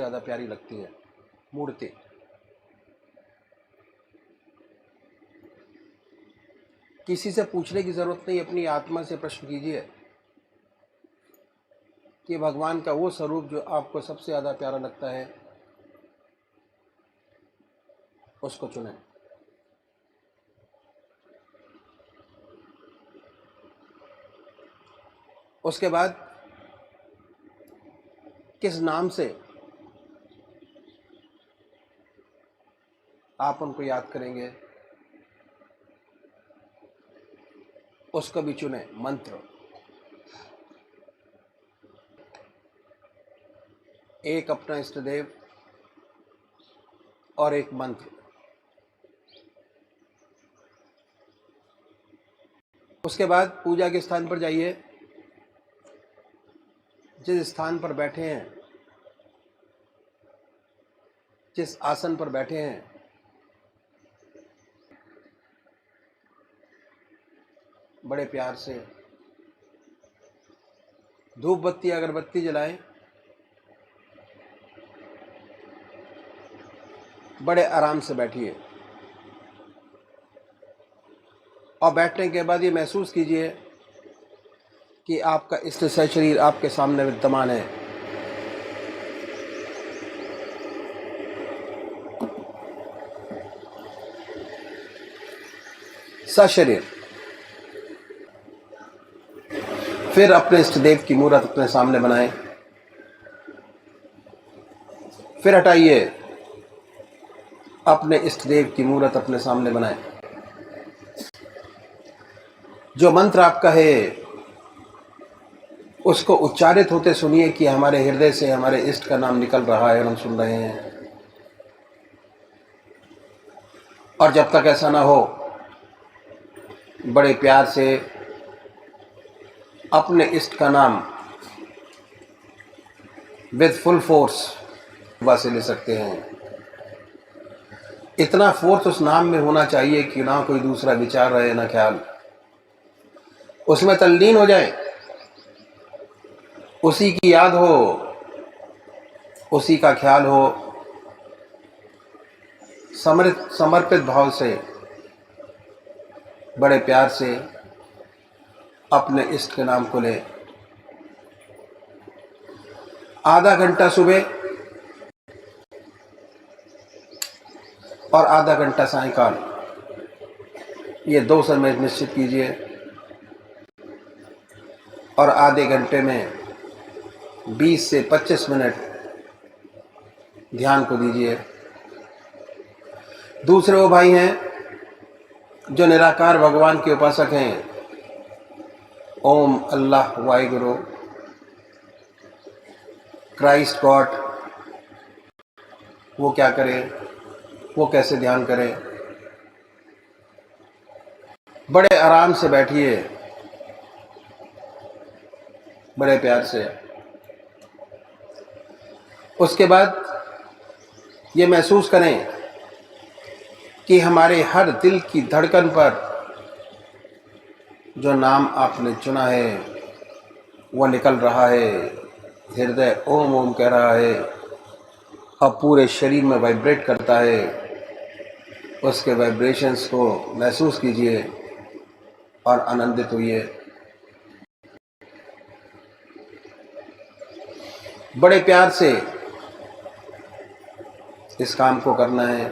ज़्यादा प्यारी लगती है मूर्ति। किसी से पूछने की ज़रूरत नहीं, अपनी आत्मा से प्रश्न कीजिए कि भगवान का वो स्वरूप जो आपको सबसे ज़्यादा प्यारा लगता है उसको चुनें। उसके बाद किस नाम से आप उनको याद करेंगे उसको भी चुनें। मंत्र, एक अपना इष्ट देव और एक मंत्र। उसके बाद पूजा के स्थान पर जाइए, जिस स्थान पर बैठे हैं, जिस आसन पर बैठे हैं, बड़े प्यार से धूप बत्ती अगरबत्ती जलाएं, बड़े आराम से बैठिए और बैठने के बाद ये महसूस कीजिए कि आपका इष्ट शरीर आपके सामने विद्यमान है। सशरीर। फिर अपने इष्ट देव की मूर्त अपने सामने बनाएं। फिर हटाइए, अपने इष्ट देव की मूर्त अपने सामने बनाएं। जो मंत्र आपका है उसको उच्चारित होते सुनिए कि हमारे हृदय से हमारे इष्ट का नाम निकल रहा है और हम सुन रहे हैं। और जब तक ऐसा ना हो, बड़े प्यार से अपने इष्ट का नाम विद फुल फोर्स से ले सकते हैं। इतना फोर्स उस नाम में होना चाहिए कि ना कोई दूसरा विचार रहे ना ख्याल, उसमें तल्लीन हो जाए, उसी की याद हो, उसी का ख्याल हो। समर्पित भाव से बड़े प्यार से अपने इष्ट के नाम को ले। आधा घंटा सुबह और आधा घंटा सायंकाल, ये 2 समय निश्चित कीजिए और आधे घंटे में 20 से 25 मिनट ध्यान को दीजिए। दूसरे वो भाई हैं जो निराकार भगवान के उपासक हैं, ओम, अल्लाह, वाहिगुरु, क्राइस्ट, गॉड, वो क्या करें, वो कैसे ध्यान करें। बड़े आराम से बैठिए, बड़े प्यार से। उसके बाद ये महसूस करें कि हमारे हर दिल की धड़कन पर जो नाम आपने चुना है वो निकल रहा है। हृदय ओम ओम कह रहा है और पूरे शरीर में वाइब्रेट करता है। उसके वाइब्रेशंस को महसूस कीजिए और आनंदित होइए। बड़े प्यार से इस काम को करना है।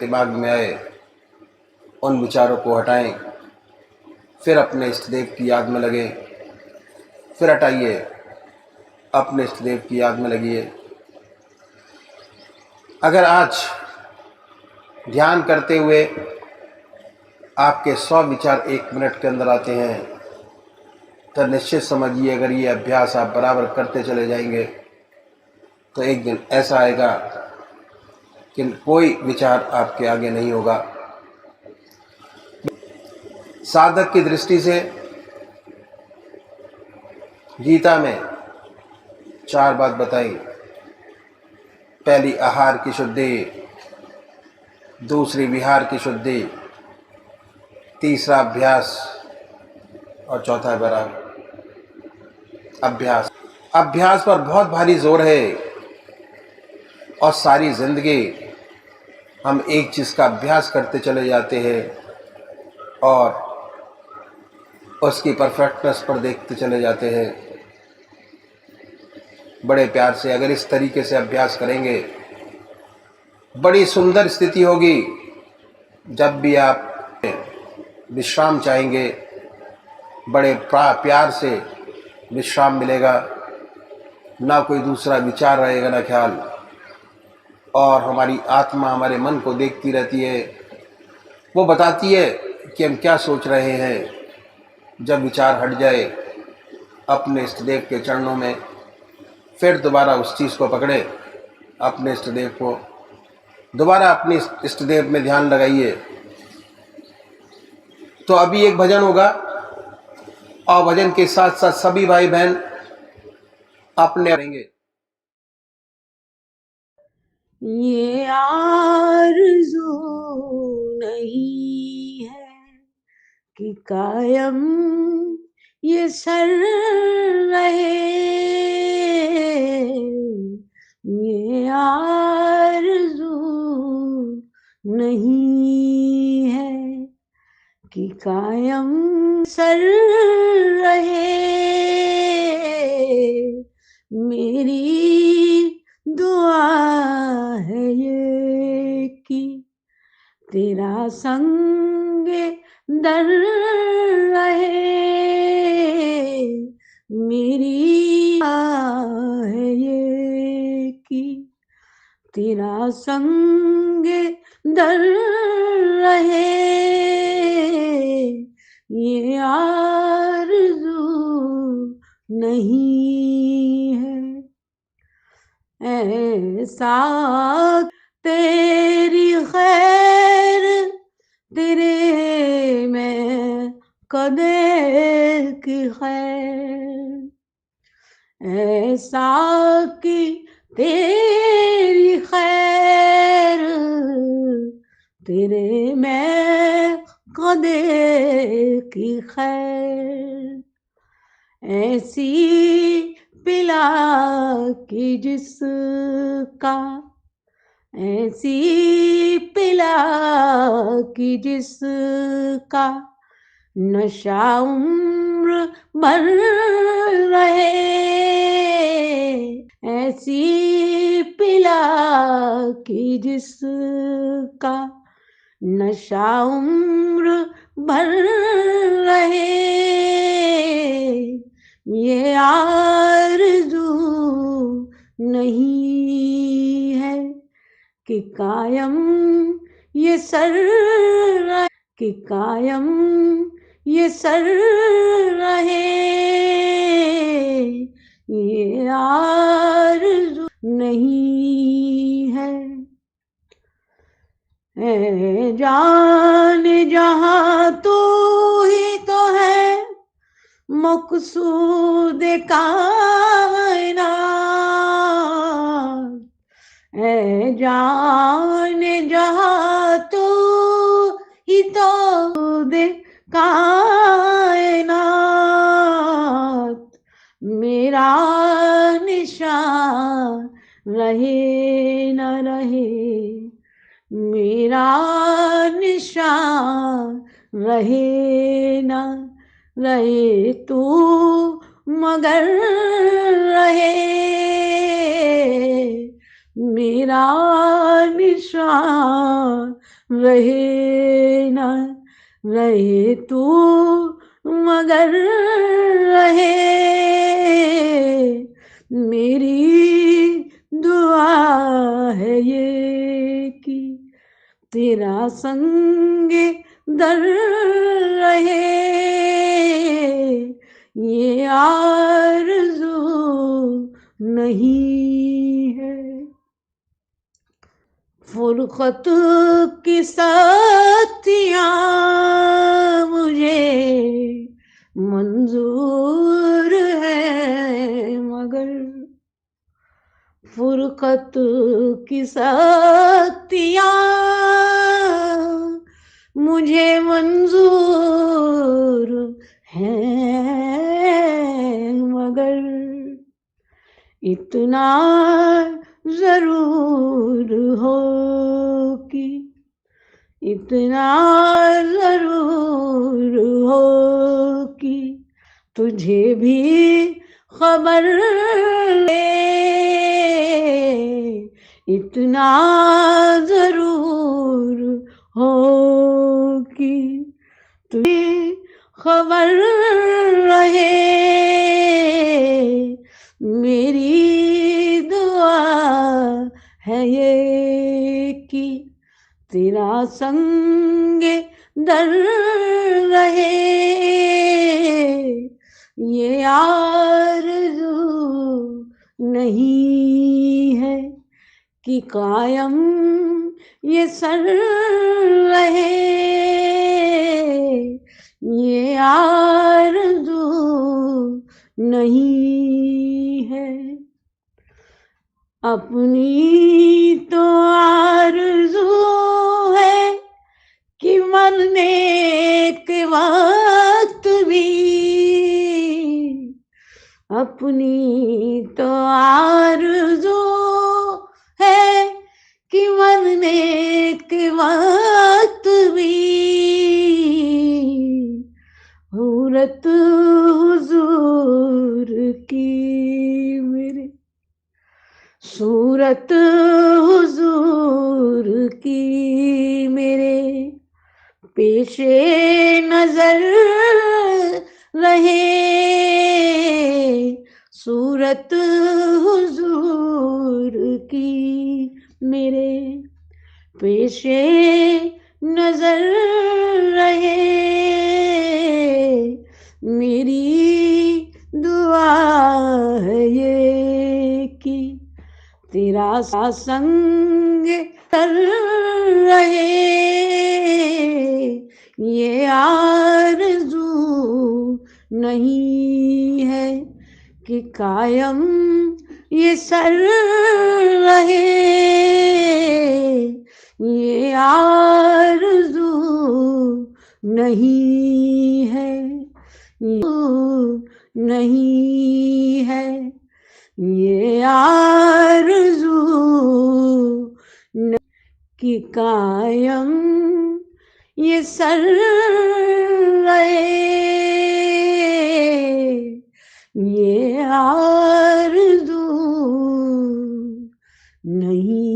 दिमाग में आए, उन विचारों को हटाएं। फिर अपने इष्ट देव की याद में लगे। फिर हटाइए, अपने इष्ट देव की याद में लगिए। अगर आज ध्यान करते हुए आपके 100 विचार 1 मिनट के अंदर आते हैं तो निश्चित समझिए, अगर ये अभ्यास आप बराबर करते चले जाएंगे तो एक दिन ऐसा आएगा कि कोई विचार आपके आगे नहीं होगा। साधक की दृष्टि से गीता में 4 बात बताई। पहली आहार की शुद्धि, दूसरी विहार की शुद्धि, तीसरा अभ्यास और चौथा वैराग। अभ्यास अभ्यास पर बहुत भारी जोर है और सारी जिंदगी हम एक चीज़ का अभ्यास करते चले जाते हैं और उसकी परफेक्टनेस पर देखते चले जाते हैं। बड़े प्यार से अगर इस तरीके से अभ्यास करेंगे, बड़ी सुंदर स्थिति होगी। जब भी आप विश्राम चाहेंगे, बड़े प्यार से विश्राम मिलेगा, ना कोई दूसरा विचार रहेगा ना ख्याल, और हमारी आत्मा हमारे मन को देखती रहती है। वो बताती है कि हम क्या सोच रहे हैं। जब विचार हट जाए, अपने इष्ट देव के चरणों में फिर दोबारा उस चीज़ को पकड़े, अपने इष्ट देव को दोबारा अपने इष्ट देव में ध्यान लगाइए। तो अभी एक भजन होगा और भजन के साथ साथ सभी भाई बहन अपने रहेंगे। ये आरज़ू नहीं है कि कायम ये सर रहे, ये आरज़ू नहीं है कि कायम सर रहे। मेरी दुआ है ये कि तेरा संग दर रहे। मेरी दुआ है ये कि तेरा संग दर रहे। ये आरज़ू नहीं है ऐसा तेरी खैर तेरे में कदर की खैर, ऐसा कि तेरी खैर तेरे में कदर की खैर, ऐसी पिला की जिसका, ऐसी पिला की जिसका नशा उम्र भर रहे। ऐसी पिला की जिसका नशा उम्र भर रहे। ये आरज़ू नहीं है कि कायम ये सर रहे, कि कायम ये सर रहे। ये आरज़ू नहीं है जान जहाँ तू ही तो है मकसूद कायनात, जान जहाँ तू ही तो दे कायनात। मेरा निशान रहे न रहे, मेरा निशान रहे न रहे, तू मगर रहे। मेरा निशान रहे न रहे, तू मगर रहे। मेरी दुआ है ये कि तेरा संग दर रहे। ये आरज़ू नहीं है फुरक़त की साथियाँ मुझे मंजूर है, मगर फुरक़त की साथियाँ मुझे मंजूर है, मगर इतना जरूर हो कि इतना जरूर हो कि तुझे भी खबर ले, इतना जरूर हो कि तुझे खबर रहे। मेरी दुआ है ये कि तेरा संगे दर रहे। ये आरज़ू नहीं है कि कायम ये सर रहे। ये आरज़ू नहीं है। अपनी तो आरज़ू है कि मरने के वक्त भी, अपनी तो आरज़ू है कि मरने के वक्त भी सूरत हुजूर की मेरे, सूरत हुजूर की मेरे पेशे नजर रहे। सूरत हुजूर की मेरे पेशे नजर रहे। मेरी दुआ है ये कि तेरा संग कर रहे। ये आरज़ू नहीं है कि कायम ये सर रहे। ये आरज़ू नहीं है, नहीं है। ये आरज़ू कि कायम ये सर रहे। ये आरज़ू नहीं।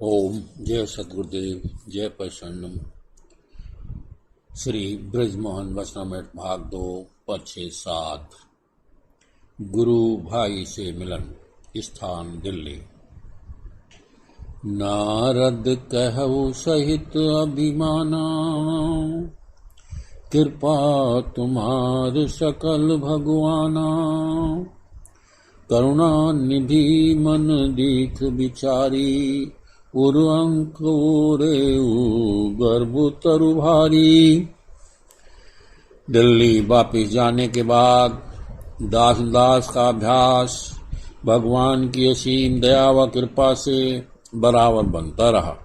ओम जय सदगुरुदेव जय प्रसन्नम। श्री ब्रजमोहन वचनामृत भाग 2 पद 6-7। गुरु भाई से मिलन, स्थान दिल्ली। नारद कहु सहित अभिमाना, कृपा तुम्हार सकल भगवाना। करुणा निधि मन दीख बिचारी, उर्अंक रेऊ गर्भ तरु भारी। दिल्ली वापिस जाने के बाद दास का अभ्यास भगवान की असीम दया व कृपा से बराबर बनता रहा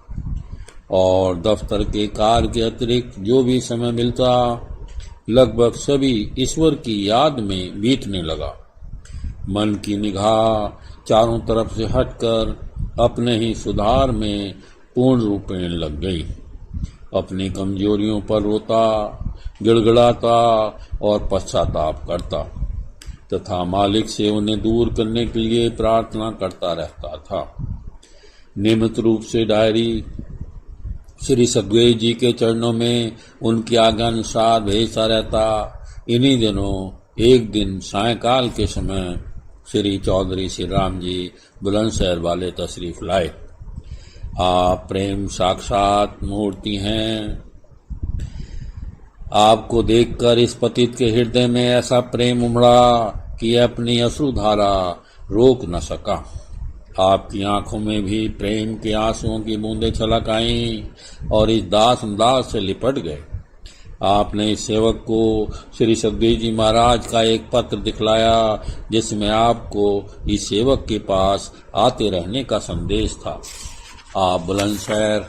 और दफ्तर के कार्य के अतिरिक्त जो भी समय मिलता लगभग सभी ईश्वर की याद में बीतने लगा। मन की निगाह चारों तरफ से हटकर अपने ही सुधार में पूर्ण रूपेण लग गई। अपनी कमजोरियों पर रोता, गिड़गिड़ाता और पश्चाताप करता तथा मालिक से उन्हें दूर करने के लिए प्रार्थना करता रहता था। नियमित रूप से डायरी श्री सदगुरु जी के चरणों में उनकी आज्ञानुसार भेजता रहता। इन्हीं दिनों एक दिन सायंकाल के समय श्री चौधरी श्री राम जी बुलंदशहर वाले तशरीफ लाए। आप प्रेम साक्षात मूर्ति हैं। आपको देखकर इस पतित के हृदय में ऐसा प्रेम उमड़ा कि अपनी अश्रुधारा रोक न सका। आपकी आंखों में भी प्रेम के आंसुओं की बूंदें छलक आईं और इस दास से लिपट गए। आपने इस सेवक को श्री सदगुरु जी महाराज का एक पत्र दिखलाया जिसमें आपको इस सेवक के पास आते रहने का संदेश था। आप बुलंदशहर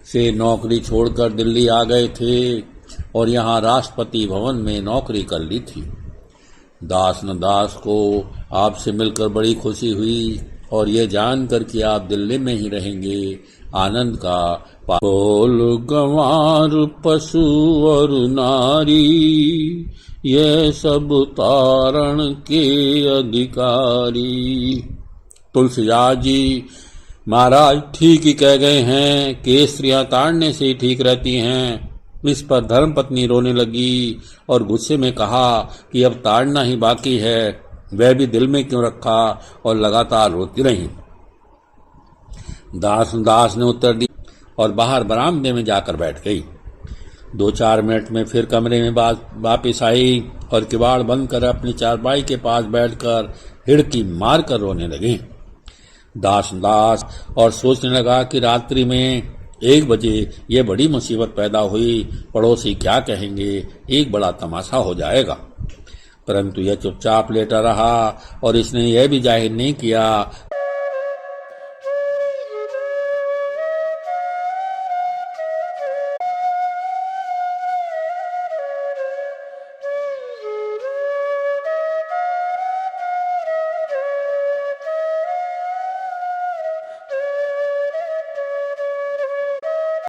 से नौकरी छोड़कर दिल्ली आ गए थे और यहाँ राष्ट्रपति भवन में नौकरी कर ली थी। दास को आपसे मिलकर बड़ी खुशी हुई और ये जानकर कि आप दिल्ली में ही रहेंगे आनंद का बोल गंवार पशु और नारी, ये सब तारण के अधिकारी। तुलसीदास जी महाराज ठीक ही कह गए हैं कि स्त्रियां ताड़ने से ही ठीक रहती हैं। इस पर धर्मपत्नी रोने लगी और गुस्से में कहा कि अब ताड़ना ही बाकी है, वह भी दिल में क्यों रखा, और लगातार रोती रही। दास ने उत्तर दिया और बाहर बरामदे में जाकर बैठ गई। 2-4 मिनट में फिर कमरे में वापिस आई और किवाड़ बंद कर अपनी चारपाई के पास बैठकर हिड़की मारकर रोने लगी। दास और सोचने लगा कि रात्रि में 1 बजे ये बड़ी मुसीबत पैदा हुई, पड़ोसी क्या कहेंगे, एक बड़ा तमाशा हो जाएगा। परंतु यह चुपचाप लेटा रहा और इसने यह भी जाहिर नहीं किया